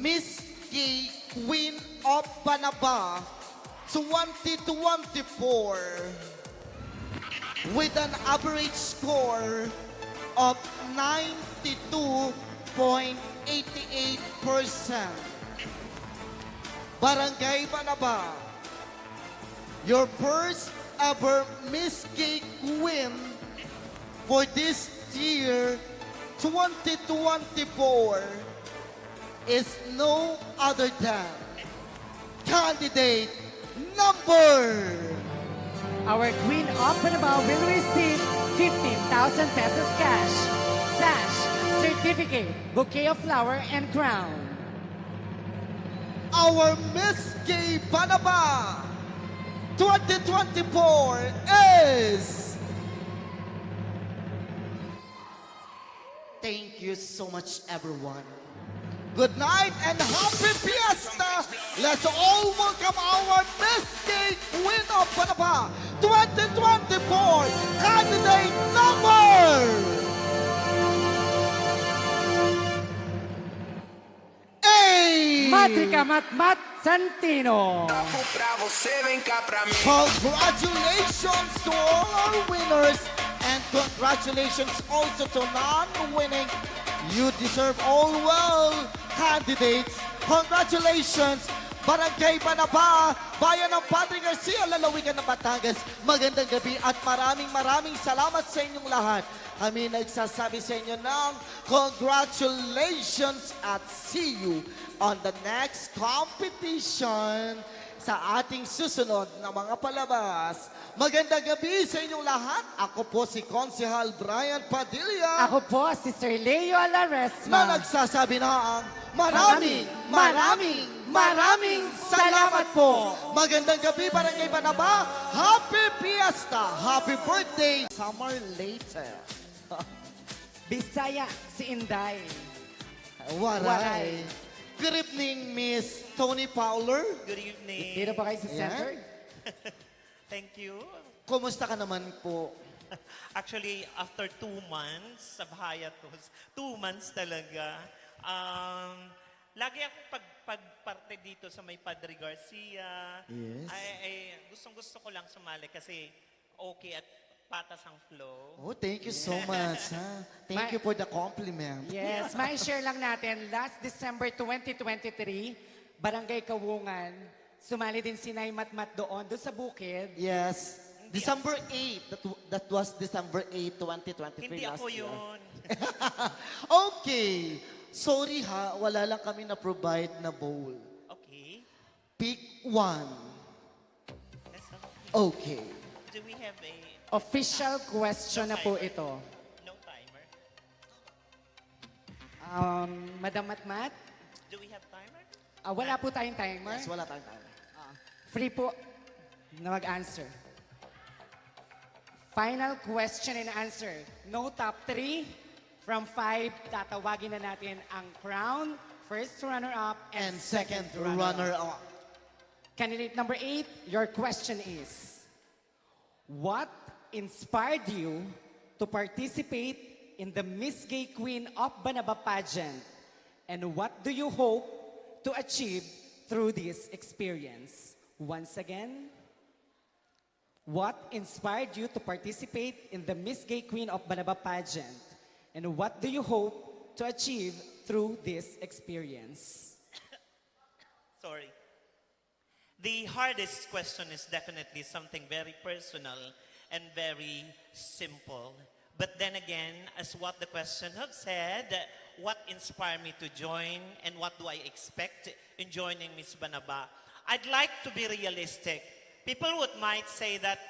Miss Gay Queen of Banaba 2024 with an average score of 92.88%. Barangay Banaba, your first ever Miss Gay Queen for this year 2024 is no other than candidate number. Our Queen of Banaba will receive 15,000 pesos cash, sash, certificate, bouquet of flower, and crown. Our Miss Gay Banaba 2024 is... Thank you so much, everyone. Good night and happy fiesta! Let's all welcome our Miss Gay Queen of Banaba 2024 candidate number... Matrika Matmat Santino. Pra você, vem cá pra mim. Congratulations to all our winners and congratulations also to non-winning. You deserve all well candidates. Congratulations! Barangay Banaba, Bayan ng Padre Garcia, Lalawigan ng Batangas. Magandang gabi at maraming salamat sa inyong lahat. Kami nagsasabi sa inyo ng congratulations at see you on the next competition sa ating susunod na mga palabas. Magandang gabi sa inyong lahat. Ako po si Konsehal Brian Padilla. Ako po si Sir Leo Alaresma. Na nagsasabi na ang maraming salamat po. Magandang gabi, Barangay Banaba. Happy Fiesta! Happy birthday! Summer later. Bisaya si Inday. Waray. Good evening, Miss Tony Fowler. Good evening. Dito pa kayo sa Yeah. center? Thank you. Kumusta ka naman po? Actually, after 2 months sa Bahayatos, 2 months talaga, lagi ako pagparte dito sa may Padre Garcia. Yes. Ay, gustong-gusto ko lang sumali kasi okay at patas ang flow. Oh, thank you so much. Ha? Thank you for the compliment. Yes, may share lang natin. Last December 2023, Barangay Kawungan, sumali din si Nay Matmat doon sa bukid. Yes. December 8. That was December 8, 2023 Hindi last ako year. yun. Okay. Sorry ha, wala lang kami na-provide na bowl. Okay. Pick one. That's Okay. okay. Do we have a Official question na po ito. no timer? Madam Matmat, Do we have timer? wala po tayong timer. Yes, wala tayong time. Free po na mag-answer. Final question and answer. No top 3. From 5, tatawagin na natin ang crown, first runner-up, And second runner-up. Candidate number 8, your question is, what inspired you to participate in the Miss Gay Queen of Banaba pageant? And what do you hope to achieve through this experience? Once again, what inspired you to participate in the Miss Gay Queen of Banaba pageant? And what do you hope to achieve through this experience? Sorry. The hardest question is definitely something very personal and very simple. But then again, as what the question have said, what inspired me to join and what do I expect in joining Miss Banaba? I'd like to be realistic. People might say that,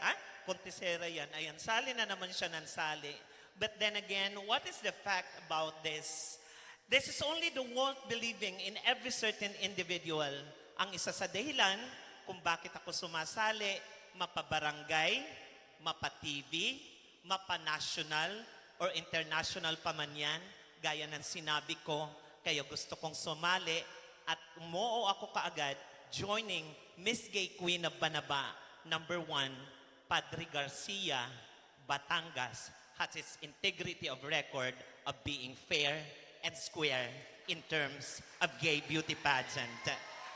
kontisera yan, ayan, sali na naman siya ng sali. But then again, what is the fact about this? This is only the world believing in every certain individual. Ang isa sa dahilan kung bakit ako sumasali, mapabarangay, mapa-TV, mapa-national or international pa man yan, gaya ng sinabi ko, kaya gusto kong sumali at umuo ako kaagad joining Miss Gay Queen of Banaba, number 1, Padre Garcia, Batangas, has its integrity of record of being fair, and square in terms of gay beauty pageant.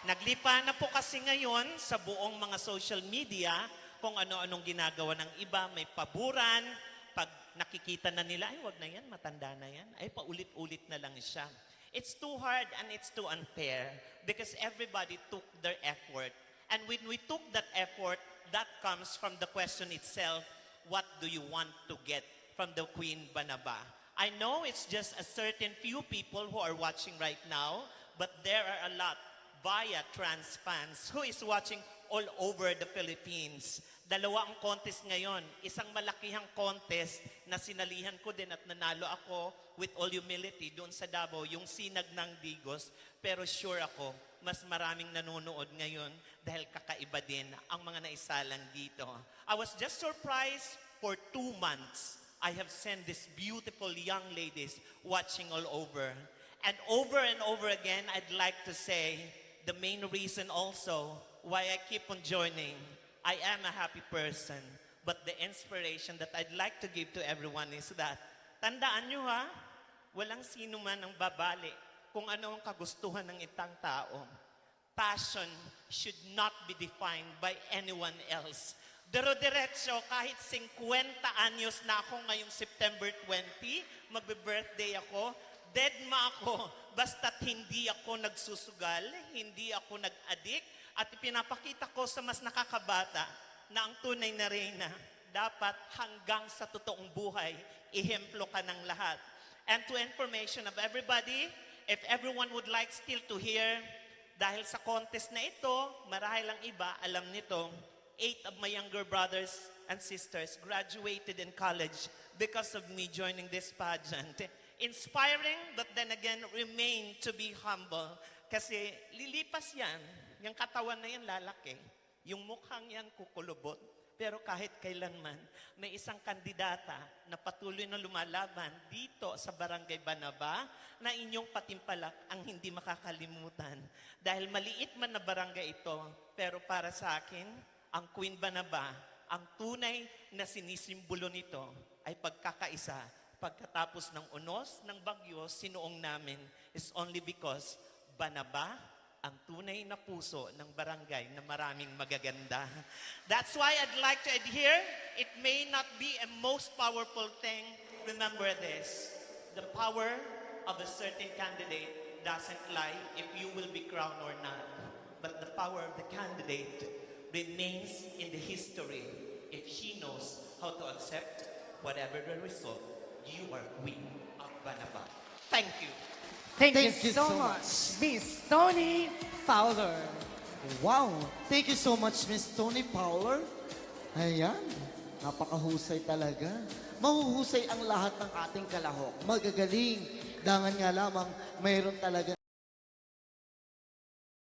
Naglipa na po kasi ngayon sa buong mga social media kung ano-anong ginagawa ng iba. May paburan, pag nakikita na nila, ay wag na yan, matanda na yan, ay paulit-ulit na lang siya. It's too hard and it's too unfair because everybody took their effort. And when we took that effort, that comes from the question itself, what do you want to get from the Queen Banaba? I know it's just a certain few people who are watching right now, but there are a lot via trans fans who is watching all over the Philippines. Dalawa ang contest ngayon. Isang malakihang contest na sinalihan ko din at nanalo ako with all humility doon sa Davao, yung Sinag ng Digos. Pero sure ako, mas maraming nanonood ngayon dahil kakaiba din ang mga naisalang dito. I was just surprised for 2 months. I have seen these beautiful young ladies watching all over. And over again, I'd like to say, the main reason also why I keep on joining, I am a happy person. But the inspiration that I'd like to give to everyone is that, tandaan nyo ha, walang sino man ang babali kung ano ang kagustuhan ng itang tao. Passion should not be defined by anyone else. Dero-diretso, kahit 50 anyos na ako ngayong September 20, magbe-birthday ako, dead ma ako, basta't hindi ako nagsusugal, hindi ako nag-addict, at ipinapakita ko sa mas nakakabata na ang tunay na reyna, dapat hanggang sa totoong buhay, ihemplo ka ng lahat. And to information of everybody, if everyone would like still to hear, dahil sa contest na ito, marahil ang iba alam nito, 8 of my younger brothers and sisters graduated in college because of me joining this pageant. Inspiring, but then again, remain to be humble. Kasi lilipas yan, yung katawan na yan lalaki, yung mukhang yan kukulubot. Pero kahit kailanman, may isang kandidata na patuloy na lumalaban dito sa Barangay Banaba na inyong patimpalak ang hindi makakalimutan. Dahil maliit man na barangay ito, pero para sa akin, ang Queen Banaba, ang tunay na sinisimbolo nito ay pagkakaisa. Pagkatapos ng unos ng bagyo, sinuong namin is only because Banaba, ang tunay na puso ng barangay na maraming magaganda. That's why I'd like to adhere. It may not be a most powerful thing. Remember this, the power of a certain candidate doesn't lie if you will be crowned or not. But the power of the candidate remains in the history if she knows how to accept whatever the result. You are Queen of Banaba. Thank you. Thank you Thank you so so much, Miss Tony Fowler. Wow! Thank you so much, Miss Tony Fowler. Ayan, napakahusay talaga. Mahuhusay ang lahat ng ating kalahok. Magagaling. Dangan nga lamang, mayroon talaga